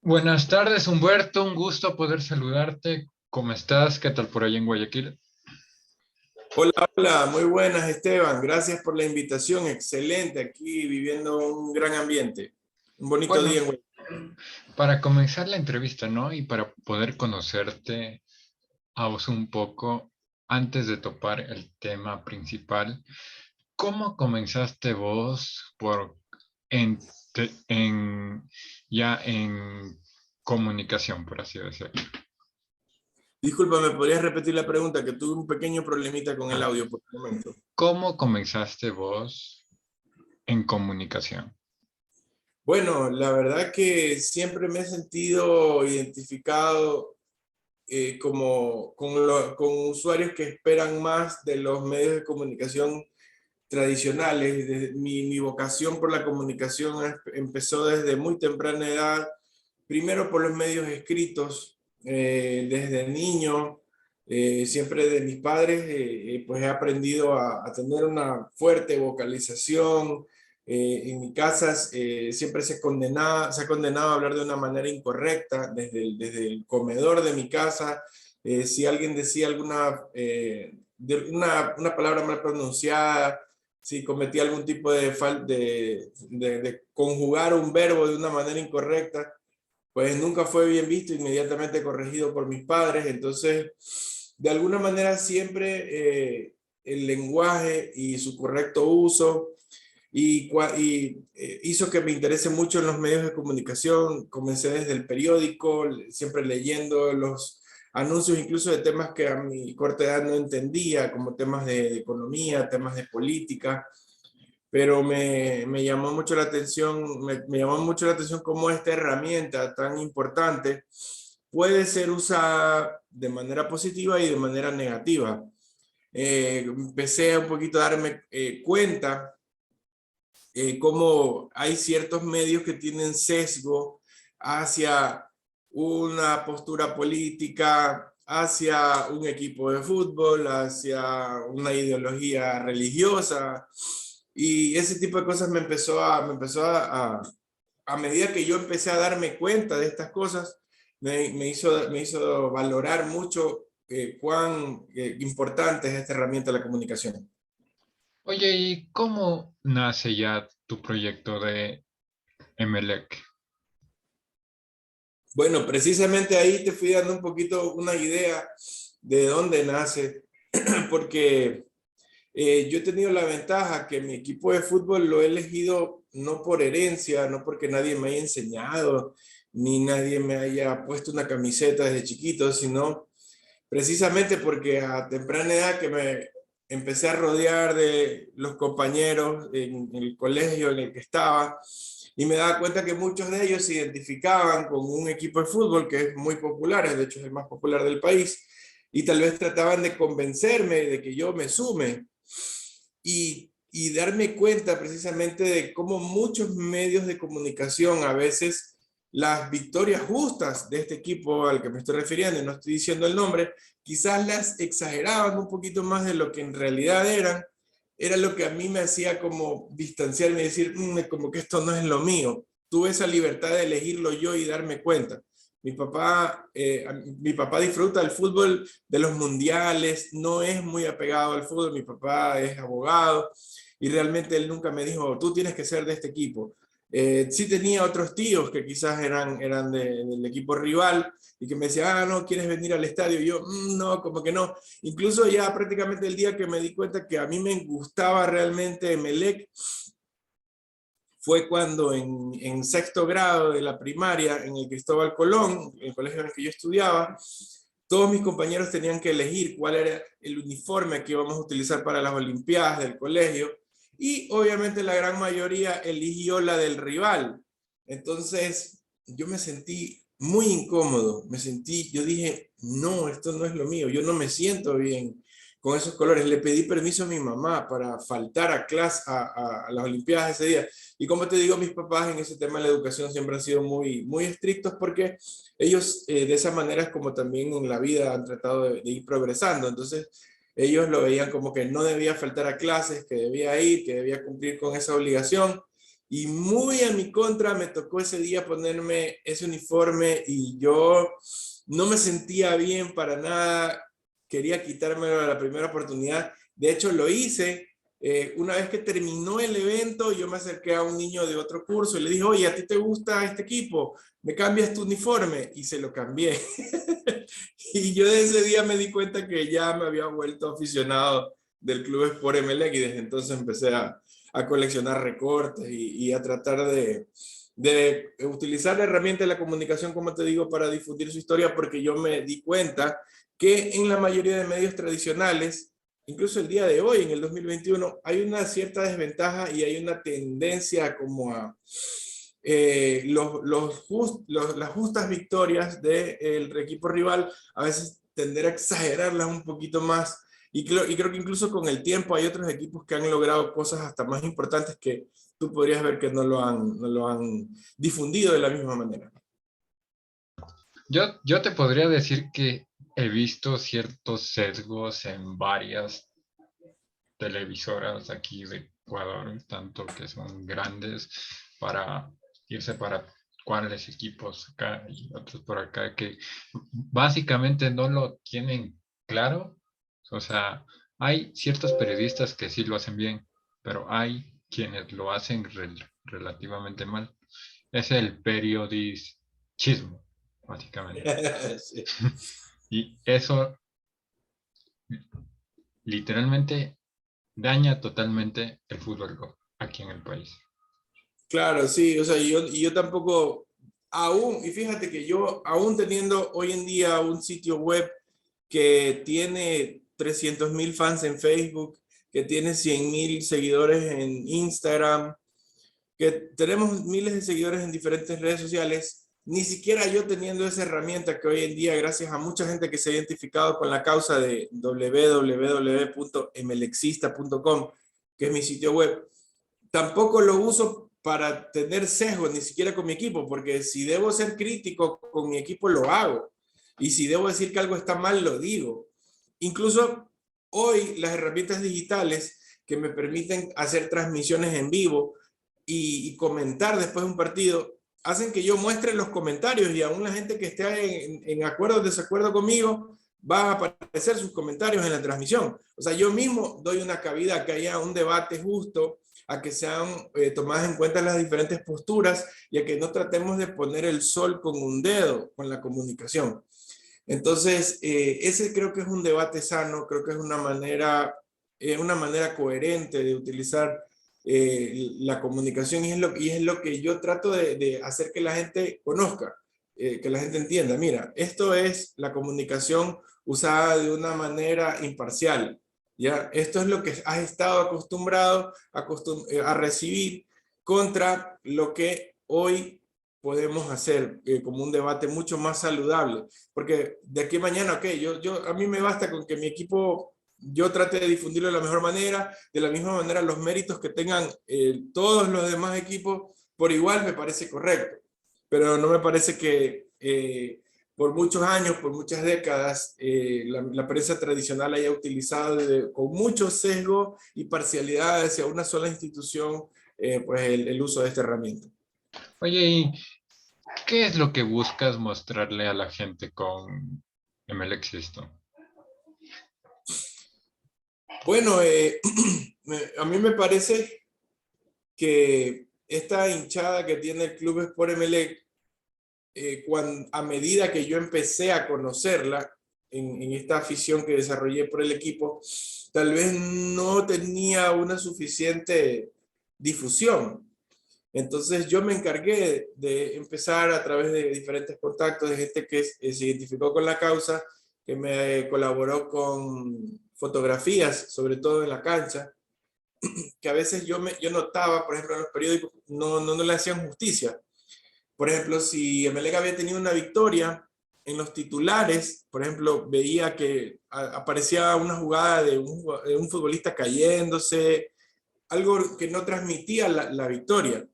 Buenas tardes, Humberto. Un gusto poder saludarte. ¿Cómo estás? ¿Qué tal por ahí en Guayaquil? Hola, hola, muy buenas Esteban, gracias por la invitación, excelente, aquí viviendo un gran ambiente, un bonito Bueno, día en para comenzar la entrevista, ¿no? Y para poder conocerte a vos un poco, antes de topar el tema principal, ¿cómo comenzaste vos en, ya en comunicación, por así decirlo? Disculpa, ¿me podrías repetir la pregunta? Que tuve un pequeño problemita con el Ah, audio por un momento. ¿cómo comenzaste vos en comunicación? Bueno, la verdad que siempre me he sentido identificado con usuarios que esperan más de los medios de comunicación tradicionales. Mi vocación por la comunicación empezó desde muy temprana edad, primero por los medios escritos, desde niño, siempre de mis padres, pues he aprendido a tener una fuerte vocalización. En mi casa siempre se ha condenado a hablar de una manera incorrecta, desde el comedor de mi casa. Si alguien decía una palabra mal pronunciada, si cometía algún tipo de conjugar un verbo de una manera incorrecta, pues nunca fue bien visto, inmediatamente corregido por mis padres. Entonces, de alguna manera siempre el lenguaje y su correcto uso hizo que me interese mucho en los medios de comunicación. Comencé desde el periódico, siempre leyendo los anuncios, incluso de temas que a mi corta edad no entendía, como temas de economía, temas de política, pero me llamó mucho la atención, me llamó mucho la atención cómo esta herramienta tan importante puede ser usada de manera positiva y de manera negativa. Empecé un poquito a darme cuenta cómo hay ciertos medios que tienen sesgo hacia una postura política, hacia un equipo de fútbol, hacia una ideología religiosa. Y ese tipo de cosas a medida que yo empecé a darme cuenta de estas cosas, me hizo valorar mucho cuán importante es esta herramienta de la comunicación. Oye, ¿y cómo nace ya tu proyecto de Emelec? Bueno, precisamente ahí te fui dando un poquito una idea de dónde nace, porque yo he tenido la ventaja que mi equipo de fútbol lo he elegido no por herencia, no porque nadie me haya enseñado, ni nadie me haya puesto una camiseta desde chiquito, sino precisamente porque a temprana edad que me empecé a rodear de los compañeros en el colegio en el que estaba, y me daba cuenta que muchos de ellos se identificaban con un equipo de fútbol que es muy popular, de hecho es el más popular del país, y tal vez trataban de convencerme de que yo me sume y darme cuenta precisamente de cómo muchos medios de comunicación a veces las victorias justas de este equipo al que me estoy refiriendo, y no estoy diciendo el nombre, quizás las exageraban un poquito más de lo que en realidad eran. Era lo que a mí me hacía como distanciarme y decir, como que esto no es lo mío. Tuve esa libertad de elegirlo yo y darme cuenta. Mi papá disfruta del fútbol, de los mundiales, no es muy apegado al fútbol. Mi papá es abogado y realmente él nunca me dijo, tú tienes que ser de este equipo. Sí tenía otros tíos que quizás eran del equipo rival y que me decían, no, ¿quieres venir al estadio? Y yo, no, como que no. Incluso ya prácticamente el día que me di cuenta que a mí me gustaba realmente Emelec, fue cuando en sexto grado de la primaria, en el Cristóbal Colón, el colegio en el que yo estudiaba, todos mis compañeros tenían que elegir cuál era el uniforme que íbamos a utilizar para las Olimpiadas del colegio, y obviamente la gran mayoría eligió la del rival. Entonces yo me sentí muy incómodo, yo dije, no, esto no es lo mío, yo no me siento bien con esos colores. Le pedí permiso a mi mamá para faltar a clase, a las Olimpiadas ese día. Y como te digo, mis papás en ese tema de la educación siempre han sido muy estrictos, porque ellos de esa manera es como también en la vida han tratado de ir progresando. Entonces ellos lo veían como que no debía faltar a clases, que debía ir, que debía cumplir con esa obligación. Y muy a mi contra me tocó ese día ponerme ese uniforme y yo no me sentía bien para nada, quería quitármelo a la primera oportunidad. De hecho, lo hice. Una vez que terminó el evento, yo me acerqué a un niño de otro curso y le dije, oye, ¿a ti te gusta este equipo? ¿Me cambias tu uniforme? Y se lo cambié. Y yo de ese día me di cuenta que ya me había vuelto aficionado del Club Sport Emelec y desde entonces empecé a coleccionar recortes y a tratar de utilizar la herramienta de la comunicación, como te digo, para difundir su historia, porque yo me di cuenta que en la mayoría de medios tradicionales, incluso el día de hoy, en el 2021, hay una cierta desventaja y hay una tendencia como a las justas victorias del equipo rival, a veces tender a exagerarlas un poquito más. Y creo que incluso con el tiempo hay otros equipos que han logrado cosas hasta más importantes que tú podrías ver que no lo han difundido de la misma manera. Yo te podría decir que he visto ciertos sesgos en varias televisoras aquí de Ecuador, tanto que son grandes para irse para cuáles equipos acá y otros por acá, que básicamente no lo tienen claro. O sea, hay ciertos periodistas que sí lo hacen bien, pero hay quienes lo hacen relativamente mal. Es el periodismo, básicamente. Sí. Y eso literalmente daña totalmente el fútbol aquí en el país. Claro, sí, o sea, y yo tampoco, aún, y fíjate que yo, aún teniendo hoy en día un sitio web que tiene 300.000 fans en Facebook, que tiene 100.000 seguidores en Instagram, que tenemos miles de seguidores en diferentes redes sociales, ni siquiera yo teniendo esa herramienta que hoy en día, gracias a mucha gente que se ha identificado con la causa de www.emelexista.com, que es mi sitio web, tampoco lo uso para tener sesgo, ni siquiera con mi equipo, porque si debo ser crítico con mi equipo, lo hago. Y si debo decir que algo está mal, lo digo. Incluso hoy las herramientas digitales que me permiten hacer transmisiones en vivo y comentar después de un partido, hacen que yo muestre los comentarios y aún la gente que esté en acuerdo o desacuerdo conmigo va a aparecer sus comentarios en la transmisión. O sea, yo mismo doy una cabida a que haya un debate justo, a que sean tomadas en cuenta las diferentes posturas y a que no tratemos de poner el sol con un dedo con la comunicación. Entonces, ese creo que es un debate sano, creo que es una manera coherente de utilizar la comunicación y es lo que yo trato de hacer que la gente conozca, que la gente entienda. Mira, esto es la comunicación usada de una manera imparcial. ¿Ya? Esto es lo que has estado acostumbrado a recibir contra lo que hoy podemos hacer como un debate mucho más saludable. Porque de aquí a mañana, ok, a mí me basta con que mi equipo, yo trate de difundirlo de la mejor manera, de la misma manera los méritos que tengan todos los demás equipos por igual me parece correcto. Pero no me parece que por muchos años, por muchas décadas, la prensa tradicional haya utilizado con mucho sesgo y parcialidad hacia una sola institución pues el uso de esta herramienta. Oye, ¿y qué es lo que buscas mostrarle a la gente con ML Existo? Bueno, a mí me parece que esta hinchada que tiene el Club Sport Emelec, a medida que yo empecé a conocerla en esta afición que desarrollé por el equipo, tal vez no tenía una suficiente difusión. Entonces yo me encargué de empezar a través de diferentes contactos de gente que se identificó con la causa, que me colaboró con fotografías, sobre todo en la cancha, que a veces yo notaba, por ejemplo, en los periódicos, no le hacían justicia. Por ejemplo, si Emelec había tenido una victoria, en los titulares, por ejemplo, veía que aparecía una jugada de un futbolista cayéndose, algo que no transmitía la victoria.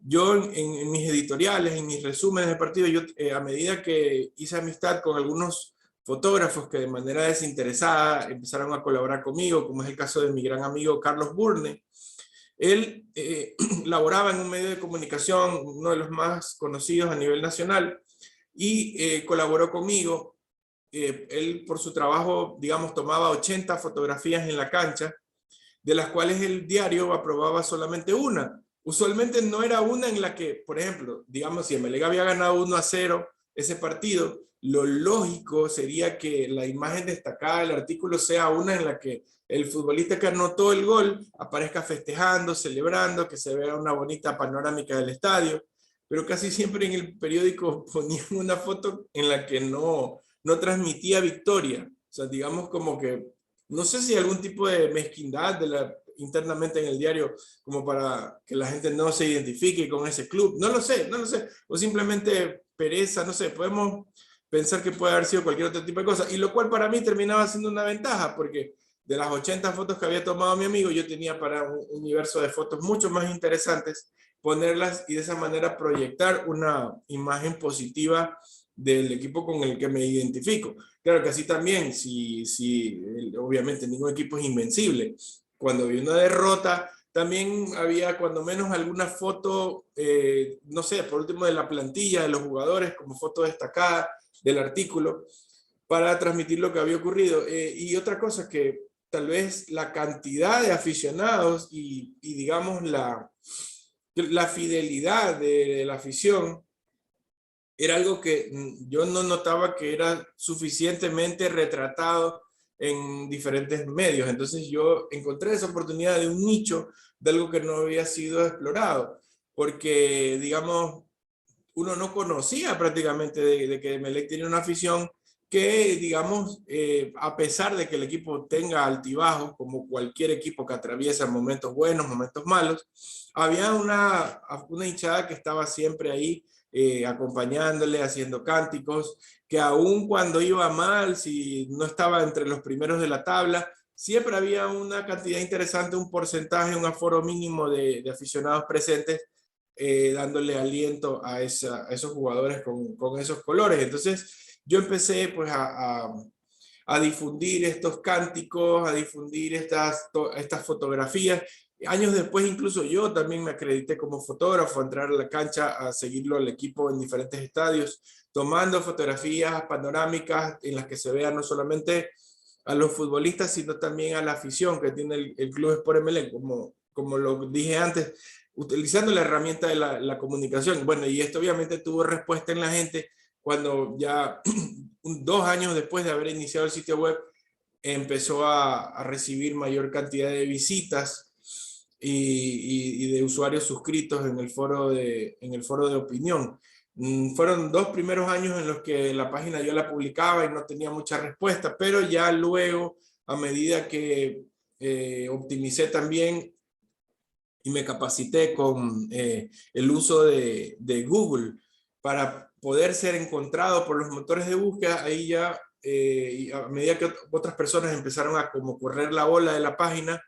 Yo en mis editoriales, en mis resúmenes de partido, yo a medida que hice amistad con algunos fotógrafos que de manera desinteresada empezaron a colaborar conmigo, como es el caso de mi gran amigo Carlos Burne, Él laboraba en un medio de comunicación, uno de los más conocidos a nivel nacional, y colaboró conmigo. Él por su trabajo, digamos, tomaba 80 fotografías en la cancha, de las cuales el diario aprobaba solamente una. Usualmente no era una en la que, por ejemplo, digamos, si Emelec había ganado 1-0 ese partido, lo lógico sería que la imagen destacada del artículo sea una en la que el futbolista que anotó el gol aparezca festejando, celebrando, que se vea una bonita panorámica del estadio, pero casi siempre en el periódico ponían una foto en la que no transmitía victoria. O sea, digamos como que no sé si algún tipo de mezquindad internamente en el diario como para que la gente no se identifique con ese club. No lo sé, no lo sé. O simplemente pereza, no sé. Podemos pensar que puede haber sido cualquier otro tipo de cosa. Y lo cual para mí terminaba siendo una ventaja porque de las 80 fotos que había tomado mi amigo, yo tenía para un universo de fotos mucho más interesantes ponerlas y de esa manera proyectar una imagen positiva del equipo con el que me identifico. Claro que así también, obviamente ningún equipo es invencible. Cuando había una derrota, también había cuando menos alguna foto, no sé, por último de la plantilla de los jugadores, como foto destacada del artículo, para transmitir lo que había ocurrido. Y otra cosa que tal vez la cantidad de aficionados y digamos la fidelidad de la afición era algo que yo no notaba que era suficientemente retratado en diferentes medios. Entonces yo encontré esa oportunidad de un nicho de algo que no había sido explorado, porque, digamos, uno no conocía prácticamente de que Emelec tiene una afición que, digamos, a pesar de que el equipo tenga altibajos, como cualquier equipo que atraviesa momentos buenos, momentos malos, había una hinchada que estaba siempre ahí acompañándole, haciendo cánticos, que aun cuando iba mal, si no estaba entre los primeros de la tabla, siempre había una cantidad interesante, un porcentaje, un aforo mínimo de aficionados presentes dándole aliento a esos jugadores con esos colores. Entonces yo empecé pues a difundir estos cánticos, a difundir estas fotografías. Años después incluso yo también me acredité como fotógrafo, a entrar a la cancha, a seguirlo al equipo en diferentes estadios, tomando fotografías panorámicas en las que se vea no solamente a los futbolistas, sino también a la afición que tiene el Club Sport Emelec, como lo dije antes, utilizando la herramienta de la comunicación. Bueno, y esto obviamente tuvo respuesta en la gente cuando ya 2 años después de haber iniciado el sitio web, empezó a recibir mayor cantidad de visitas y de usuarios suscritos en el foro de opinión. Fueron 2 primeros años en los que la página yo la publicaba y no tenía mucha respuesta, pero ya luego, a medida que optimicé también y me capacité con el uso de Google para poder ser encontrado por los motores de búsqueda, ahí ya, y a medida que otras personas empezaron a como correr la ola de la página,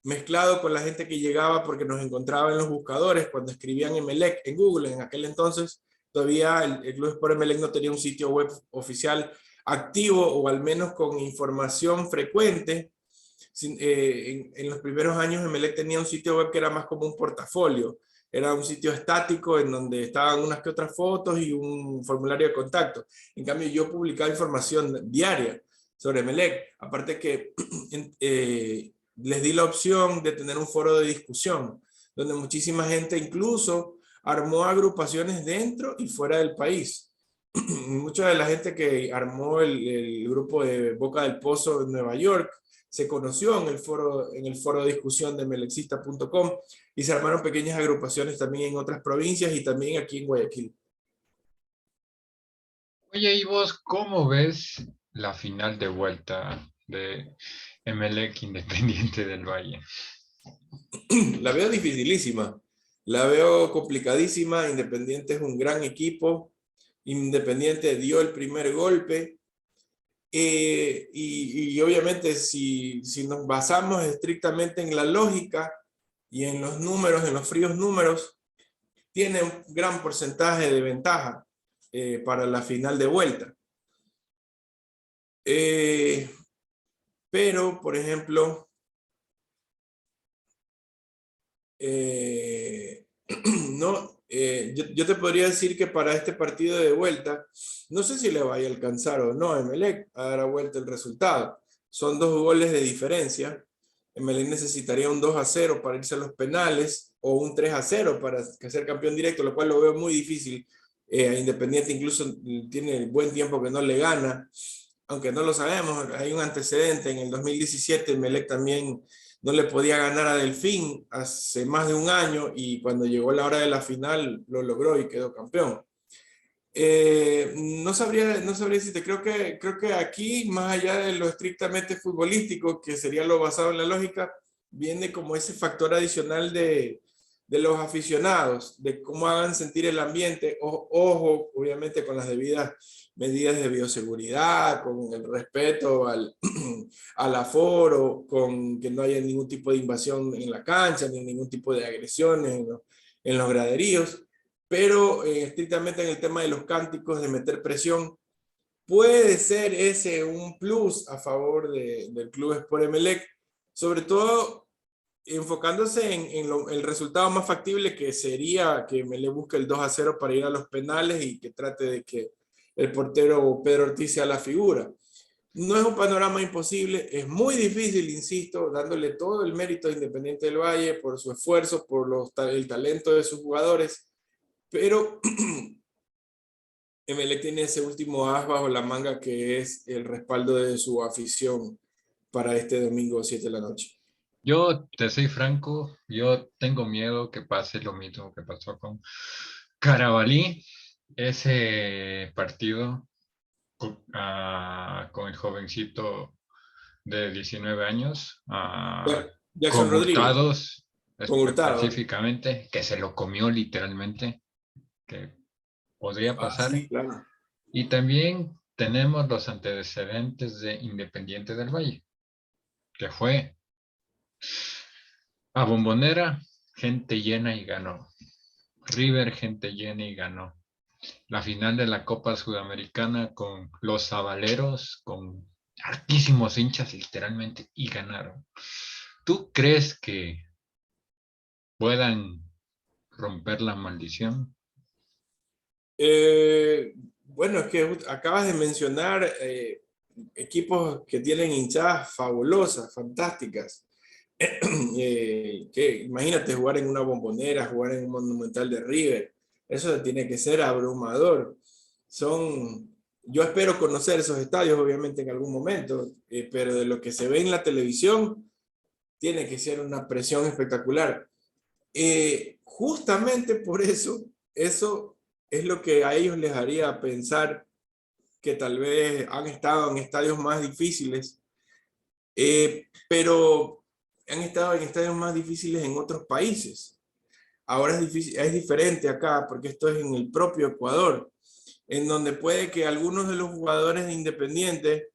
mezclado con la gente que llegaba porque nos encontraba en los buscadores cuando escribían Emelec en Google. En aquel entonces todavía el Club Sport Emelec no tenía un sitio web oficial activo o al menos con información frecuente. En los primeros años Emelec tenía un sitio web que era más como un portafolio. Era un sitio estático en donde estaban unas que otras fotos y un formulario de contacto. En cambio, yo publicaba información diaria sobre Emelec. Aparte que les di la opción de tener un foro de discusión, donde muchísima gente incluso armó agrupaciones dentro y fuera del país. Mucha de la gente que armó el grupo de Boca del Pozo en Nueva York se conoció en el foro de discusión de melexista.com y se armaron pequeñas agrupaciones también en otras provincias y también aquí en Guayaquil. Oye, ¿y vos cómo ves la final de vuelta de Emelec Independiente del Valle? La veo dificilísima, la veo complicadísima. Independiente es un gran equipo. Independiente dio el primer golpe. Y obviamente si nos basamos estrictamente en la lógica y en los números, en los fríos números, tiene un gran porcentaje de ventaja para la final de vuelta. Pero, por ejemplo, no, yo te podría decir que para este partido de vuelta, no sé si le vaya a alcanzar o no a Emelec a dar a vuelta el resultado. Son 2 goles de diferencia. Emelec necesitaría un 2-0 para irse a los penales o un 3-0 para ser campeón directo, lo cual lo veo muy difícil. Independiente incluso tiene buen tiempo que no le gana, aunque no lo sabemos, hay un antecedente. En el 2017 Emelec también no le podía ganar a Delfín hace más de un año y cuando llegó la hora de la final lo logró y quedó campeón. No sabría decirte, creo que aquí, más allá de lo estrictamente futbolístico, que sería lo basado en la lógica, viene como ese factor adicional de los aficionados, de cómo hagan sentir el ambiente. Ojo, obviamente con las debidas medidas de bioseguridad, con el respeto al aforo, con que no haya ningún tipo de invasión en la cancha, ni ningún tipo de agresiones en los graderíos. Pero estrictamente en el tema de los cánticos, de meter presión, puede ser ese un plus a favor del Club Sport Emelec, sobre todo enfocándose en el resultado más factible, que sería que Emelec busque el 2-0 para ir a los penales y que trate de que el portero Pedro Ortiz sea la figura. No es un panorama imposible, es muy difícil, insisto, dándole todo el mérito a Independiente del Valle por su esfuerzo, por el talento de sus jugadores, pero Emelec tiene ese último as bajo la manga, que es el respaldo de su afición para este domingo 7 de la noche. Yo te soy franco, yo tengo miedo que pase lo mismo que pasó con Carabalí, ese partido con el jovencito de 19 años, Jackson con Rodríguez, Hurtados con Hurtado. específicamente, que se lo comió literalmente, que podría pasar. Sí, claro. Y también tenemos los antecedentes de Independiente del Valle, que fue a Bombonera, gente llena y ganó. River, gente llena y ganó. La final de la Copa Sudamericana con los Sabaleros, con hartísimos hinchas literalmente, y ganaron. ¿Tú crees que puedan romper la maldición? Bueno, es que acabas de mencionar equipos que tienen hinchadas fabulosas, fantásticas. Que imagínate jugar en una Bombonera, jugar en un Monumental de River. Eso tiene que ser abrumador. Yo espero conocer esos estadios, obviamente, en algún momento, pero de lo que se ve en la televisión, tiene que ser una presión espectacular. Justamente por eso es lo que a ellos les haría pensar que tal vez han estado en estadios más difíciles, pero han estado en estadios más difíciles en otros países. Ahora es diferente acá, porque esto es en el propio Ecuador, en donde puede que algunos de los jugadores de Independiente,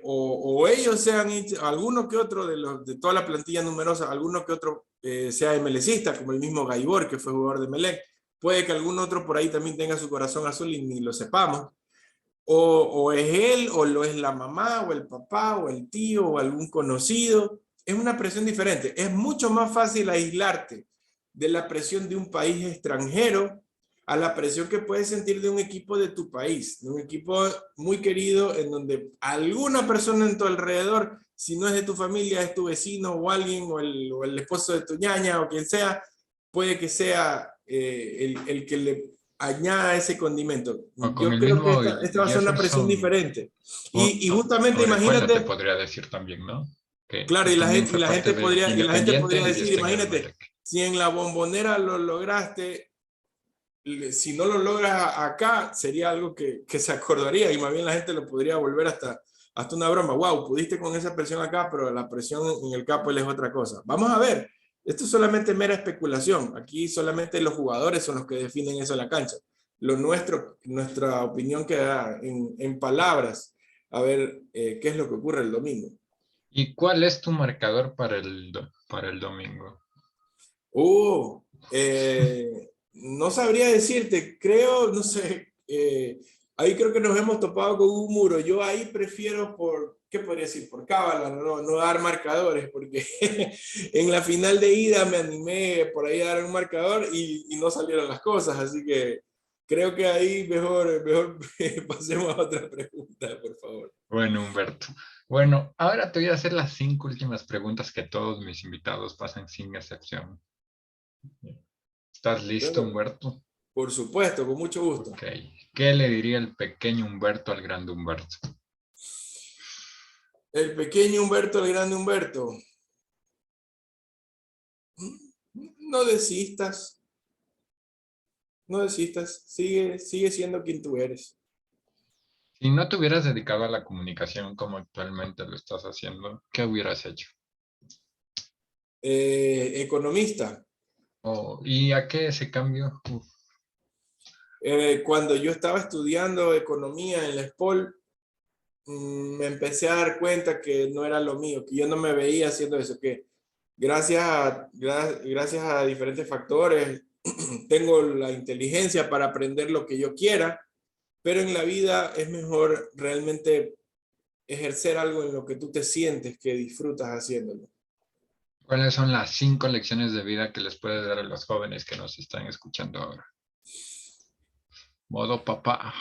o ellos sean, alguno que otro de toda la plantilla numerosa, alguno que otro sea emelecista, como el mismo Gaibor, que fue jugador de Emelec. Puede que algún otro por ahí también tenga su corazón azul y ni lo sepamos. O es él, o lo es la mamá, o el papá, o el tío, o algún conocido. Es una presión diferente. Es mucho más fácil aislarte de la presión de un país extranjero a la presión que puedes sentir de un equipo de tu país, de un equipo muy querido, en donde alguna persona en tu alrededor, si no es de tu familia, es tu vecino o alguien, o el esposo de tu ñaña, o quien sea, puede que sea el que le añada ese condimento. O con Yo el creo que mismo esta va a ser una presión Jefferson diferente. Y justamente Orejuela, te imagínate, podría decir también, ¿no? Que claro, también fue y la parte gente de podría, Independiente y decir, está en el imagínate, Emelec. si en la Bombonera lo lograste, si no lo logras acá, sería algo que se acordaría, y más bien la gente lo podría volver hasta una broma. Wow, pudiste con esa presión acá, pero la presión en el campo es otra cosa. Vamos a ver, esto es solamente mera especulación. Aquí solamente los jugadores son los que definen eso en la cancha. Lo nuestro, nuestra opinión queda en palabras. A ver qué es lo que ocurre el domingo. ¿Y cuál es tu marcador para el domingo? Uh, no sabría decirte, no sé, ahí creo que nos hemos topado con un muro. Yo ahí prefiero ¿qué podría decir? Por cábala, no dar marcadores, porque en la final de ida me animé por ahí a dar un marcador y no salieron las cosas, así que creo que ahí mejor pasemos a otra pregunta, por favor. Bueno, Humberto. Bueno, ahora te voy a hacer las 5 últimas preguntas que todos mis invitados pasan sin excepción. ¿Estás listo, Bueno, Humberto? por supuesto, con mucho gusto. Ok. ¿Qué le diría el pequeño Humberto al grande Humberto? El pequeño Humberto, el grande Humberto. No desistas, no desistas, sigue siendo quien tú eres. Si no te hubieras dedicado a la comunicación como actualmente lo estás haciendo, ¿qué hubieras hecho? Economista. ¿Y a qué ese cambio? Uf, Cuando yo estaba estudiando economía en la SPOL, me empecé a dar cuenta que no era lo mío, que yo no me veía haciendo eso, que gracias a diferentes factores tengo la inteligencia para aprender lo que yo quiera, pero en la vida es mejor realmente ejercer algo en lo que tú te sientes que disfrutas haciéndolo. ¿cuáles son las 5 lecciones de vida que les puedes dar a los jóvenes que nos están escuchando ahora? Modo papá,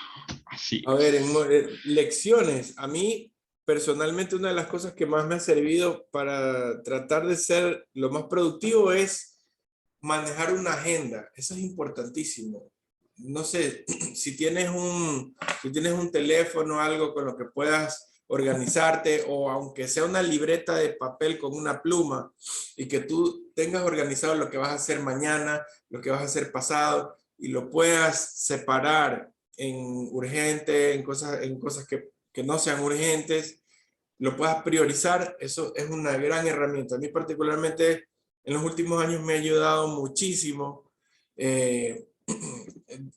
así A ver, es. lecciones. A mí, personalmente, una de las cosas que más me ha servido para tratar de ser lo más productivo es manejar una agenda. Eso es importantísimo. No sé, si tienes un teléfono, algo con lo que puedas organizarte, o aunque sea una libreta de papel con una pluma, y que tú tengas organizado lo que vas a hacer mañana, lo que vas a hacer pasado, y lo puedas separar en urgente, en cosas que no sean urgentes, lo puedas priorizar, eso es una gran herramienta. A mí particularmente en los últimos años me ha ayudado muchísimo eh,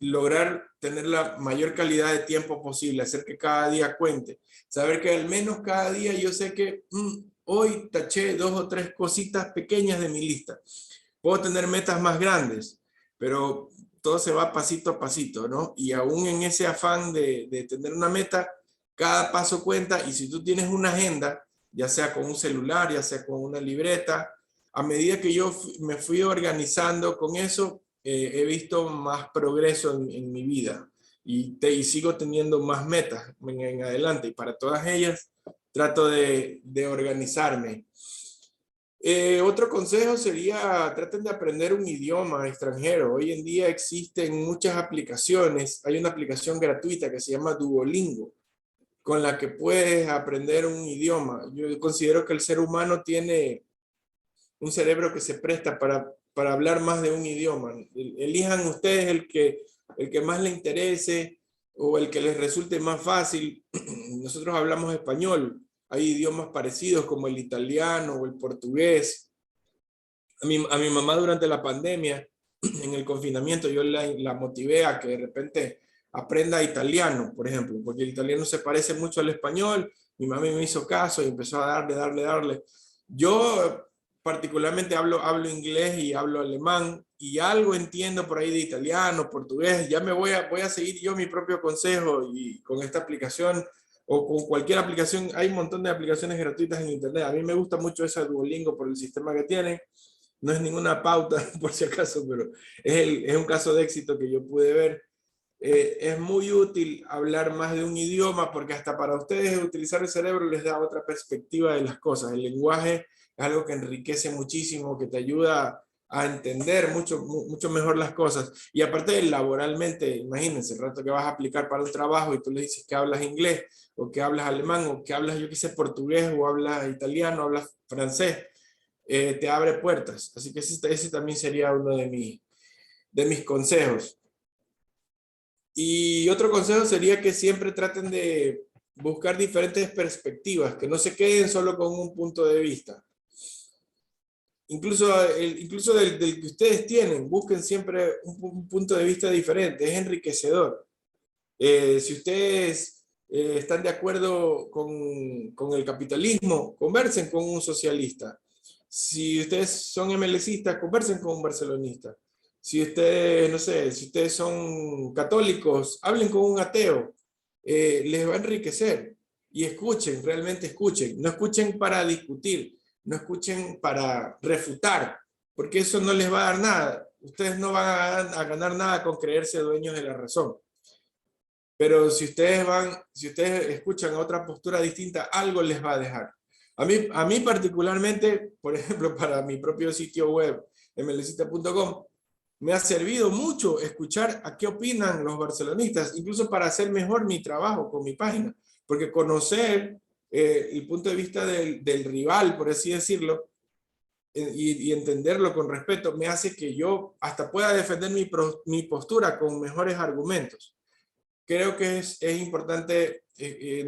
lograr tener la mayor calidad de tiempo posible, hacer que cada día cuente, saber que al menos cada día yo sé que hoy taché 2 o 3 cositas pequeñas de mi lista. Puedo tener metas más grandes, pero todo se va pasito a pasito, ¿no? Y aún en ese afán de tener una meta, cada paso cuenta, y si tú tienes una agenda, ya sea con un celular, ya sea con una libreta, a medida que yo me fui organizando con eso, he visto más progreso en mi vida y sigo teniendo más metas en adelante, y para todas ellas trato de organizarme. Otro consejo sería, traten de aprender un idioma extranjero. Hoy en día existen muchas aplicaciones. Hay una aplicación gratuita que se llama Duolingo, con la que puedes aprender un idioma. Yo considero que el ser humano tiene un cerebro que se presta para hablar más de un idioma. Elijan ustedes el que más les interese o el que les resulte más fácil. Nosotros hablamos español. Hay idiomas parecidos como el italiano o el portugués. A mi mamá durante la pandemia, en el confinamiento, yo la motivé a que de repente aprenda italiano, por ejemplo, porque el italiano se parece mucho al español. Mi mamá me hizo caso y empezó a darle. Yo particularmente hablo inglés y hablo alemán y algo entiendo por ahí de italiano, portugués. Ya voy a seguir yo mi propio consejo, y con esta aplicación o con cualquier aplicación, hay un montón de aplicaciones gratuitas en internet. A mí me gusta mucho esa Duolingo por el sistema que tiene. No es ninguna pauta, por si acaso, pero es un caso de éxito que yo pude ver. Es muy útil hablar más de un idioma, porque hasta para ustedes utilizar el cerebro les da otra perspectiva de las cosas. El lenguaje es algo que enriquece muchísimo, que te ayuda a entender mucho mejor las cosas. Y aparte, laboralmente, imagínense, el rato que vas a aplicar para un trabajo y tú le dices que hablas inglés, o que hablas alemán, o que hablas, yo qué sé, portugués, o hablas italiano, o hablas francés, te abre puertas. Así que ese también sería uno de mis consejos. Y otro consejo sería que siempre traten de buscar diferentes perspectivas, que no se queden solo con un punto de vista. Incluso del que ustedes tienen, busquen siempre un punto de vista diferente, es enriquecedor. Si ustedes están de acuerdo con el capitalismo, conversen con un socialista. Si ustedes son MLCistas, conversen con un barcelonista. Si ustedes, no sé, si ustedes son católicos, hablen con un ateo. Les va a enriquecer. y escuchen, realmente escuchen. No escuchen para discutir, no escuchen para refutar, porque eso no les va a dar nada. Ustedes no van a ganar nada con creerse dueños de la razón. Pero si ustedes escuchan otra postura distinta, algo les va a dejar. A mí particularmente, por ejemplo, para mi propio sitio web, mlcita.com, me ha servido mucho escuchar a qué opinan los barcelonistas, incluso para hacer mejor mi trabajo con mi página, porque conocer el punto de vista del rival, por así decirlo, y entenderlo con respeto, me hace que yo hasta pueda defender mi postura con mejores argumentos. Creo que es importante,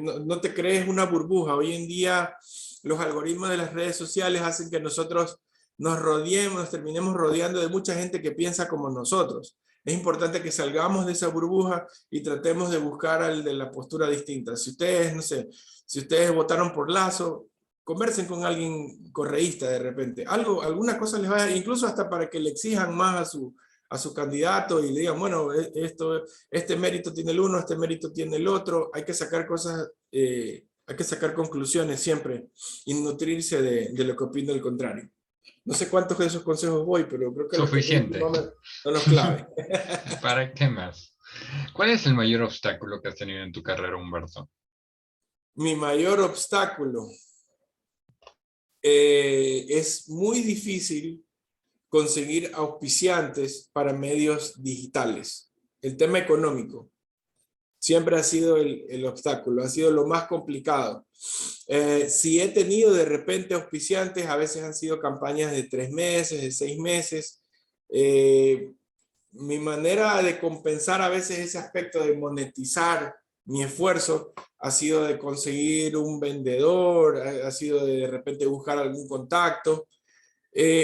no te crees una burbuja. Hoy en día los algoritmos de las redes sociales hacen que nosotros nos rodeemos, nos terminemos rodeando de mucha gente que piensa como nosotros. Es importante que salgamos de esa burbuja y tratemos de buscar al de la postura distinta. Si ustedes, no sé, si ustedes votaron por Lasso, conversen con alguien correísta de repente. Alguna cosa les va a, incluso hasta para que le exijan más a su candidato y le digan, bueno, este mérito tiene el uno, este mérito tiene el otro. Hay que sacar cosas, hay que sacar conclusiones siempre y nutrirse de lo que opina el contrario. No sé cuántos de esos consejos voy, pero creo que los que Suficiente. son los clave. ¿Para qué más? ¿Cuál es el mayor obstáculo que has tenido en tu carrera, Humberto? Mi mayor obstáculo es muy difícil conseguir auspiciantes para medios digitales. El tema económico siempre ha sido el obstáculo, ha sido lo más complicado. Si he tenido de repente auspiciantes, a veces han sido campañas de 3 meses, de 6 meses. Mi manera de compensar a veces ese aspecto de monetizar mi esfuerzo ha sido de conseguir un vendedor, ha sido de repente buscar algún contacto.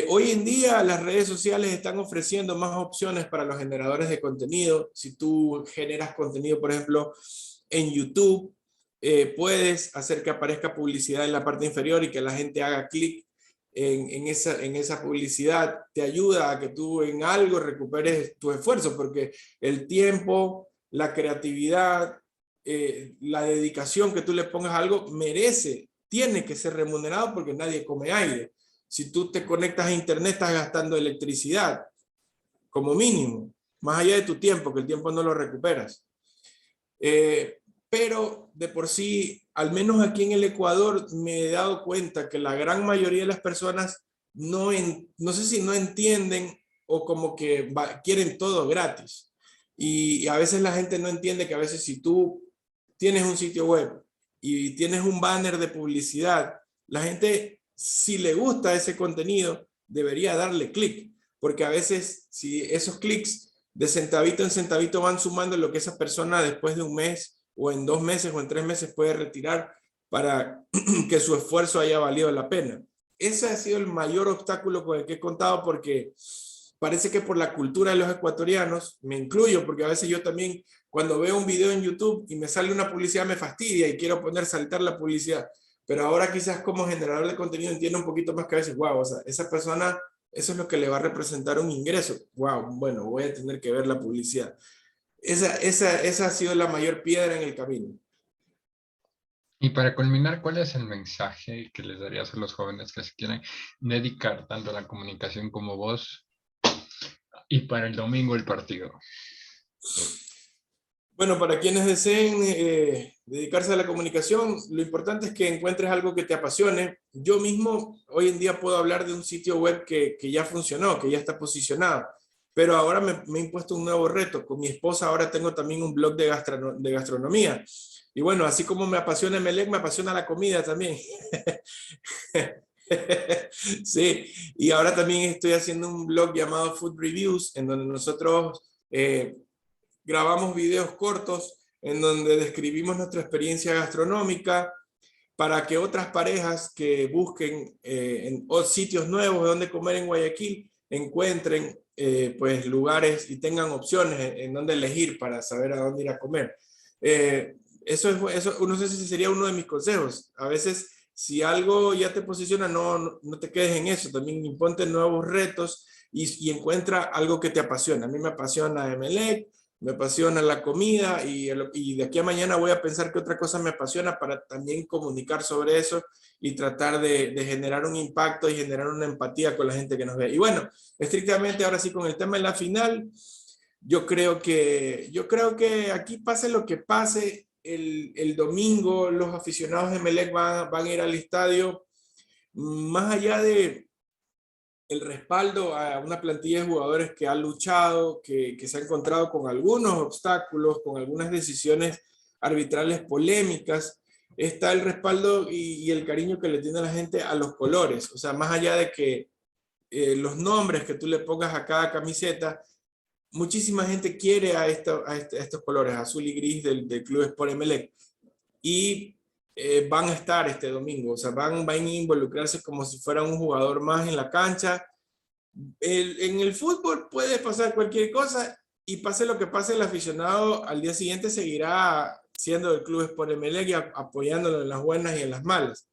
Hoy en día las redes sociales están ofreciendo más opciones para los generadores de contenido. Si tú generas contenido, por ejemplo, en YouTube, puedes hacer que aparezca publicidad en la parte inferior y que la gente haga clic en esa publicidad. Te ayuda a que tú en algo recuperes tu esfuerzo, porque el tiempo, la creatividad, la dedicación que tú le pongas a algo tiene que ser remunerado porque nadie come aire. Si tú te conectas a internet, estás gastando electricidad, como mínimo, más allá de tu tiempo, que el tiempo no lo recuperas. Pero de por sí, al menos aquí en el Ecuador, me he dado cuenta que la gran mayoría de las personas no sé si no entienden o como que quieren todo gratis. Y a veces la gente no entiende que a veces si tú tienes un sitio web y tienes un banner de publicidad, la gente, si le gusta ese contenido, debería darle clic, porque a veces si esos clics de centavito en centavito van sumando lo que esa persona después de un mes o en 2 meses o en 3 meses puede retirar para que su esfuerzo haya valido la pena. Ese ha sido el mayor obstáculo con el que he contado, porque parece que por la cultura de los ecuatorianos, me incluyo, porque a veces yo también cuando veo un video en YouTube y me sale una publicidad me fastidia y quiero poner saltar la publicidad. Pero ahora quizás como generador de contenido entiendo un poquito más que a veces, wow, o sea, esa persona, eso es lo que le va a representar un ingreso. Wow, bueno, voy a tener que ver la publicidad. Esa ha sido la mayor piedra en el camino. Y para culminar, ¿cuál es el mensaje que les darías a los jóvenes que se quieren dedicar tanto a la comunicación como vos? Y para el domingo el partido. Bueno, para quienes deseen dedicarse a la comunicación, lo importante es que encuentres algo que te apasione. Yo mismo hoy en día puedo hablar de un sitio web que ya funcionó, que ya está posicionado, pero ahora me he impuesto un nuevo reto. Con mi esposa ahora tengo también un blog de gastronomía. Y bueno, así como me apasiona Emelec, me apasiona la comida también. Sí, y ahora también estoy haciendo un blog llamado Food Reviews, en donde nosotros grabamos videos cortos en donde describimos nuestra experiencia gastronómica para que otras parejas que busquen en sitios nuevos de donde comer en Guayaquil encuentren pues lugares y tengan opciones en donde elegir para saber a dónde ir a comer. Eso, no sé si sería uno de mis consejos. A veces, si algo ya te posiciona, no te quedes en eso. También imponte nuevos retos y encuentra algo que te apasiona. A mí me apasiona Emelec, me apasiona la comida y de aquí a mañana voy a pensar qué otra cosa me apasiona para también comunicar sobre eso y tratar de generar un impacto y generar una empatía con la gente que nos ve. Y bueno, estrictamente ahora sí con el tema de la final, yo creo que aquí pase lo que pase, el domingo los aficionados de Emelec van a ir al estadio, más allá de el respaldo a una plantilla de jugadores que ha luchado, que se ha encontrado con algunos obstáculos, con algunas decisiones arbitrales polémicas, está el respaldo y el cariño que le tiene la gente a los colores. O sea, más allá de que los nombres que tú le pongas a cada camiseta, muchísima gente quiere a estos colores, azul y gris del Club Sport Emelec. Y van a estar este domingo, o sea, van a involucrarse como si fuera un jugador más en la cancha. En el fútbol puede pasar cualquier cosa y pase lo que pase, el aficionado al día siguiente seguirá siendo del Club Sport Emelec y apoyándolo en las buenas y en las malas.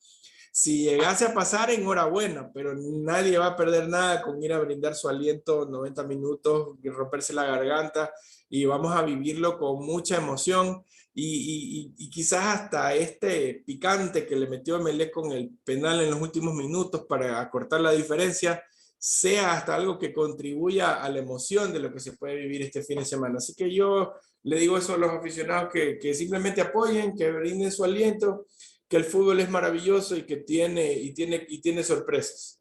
Si llegase a pasar, enhorabuena, pero nadie va a perder nada con ir a brindar su aliento 90 minutos y romperse la garganta, y vamos a vivirlo con mucha emoción y quizás hasta este picante que le metió Emelec con el penal en los últimos minutos para acortar la diferencia sea hasta algo que contribuya a la emoción de lo que se puede vivir este fin de semana. Así que yo le digo eso a los aficionados que simplemente apoyen, que brinden su aliento, que el fútbol es maravilloso y que tiene sorpresas.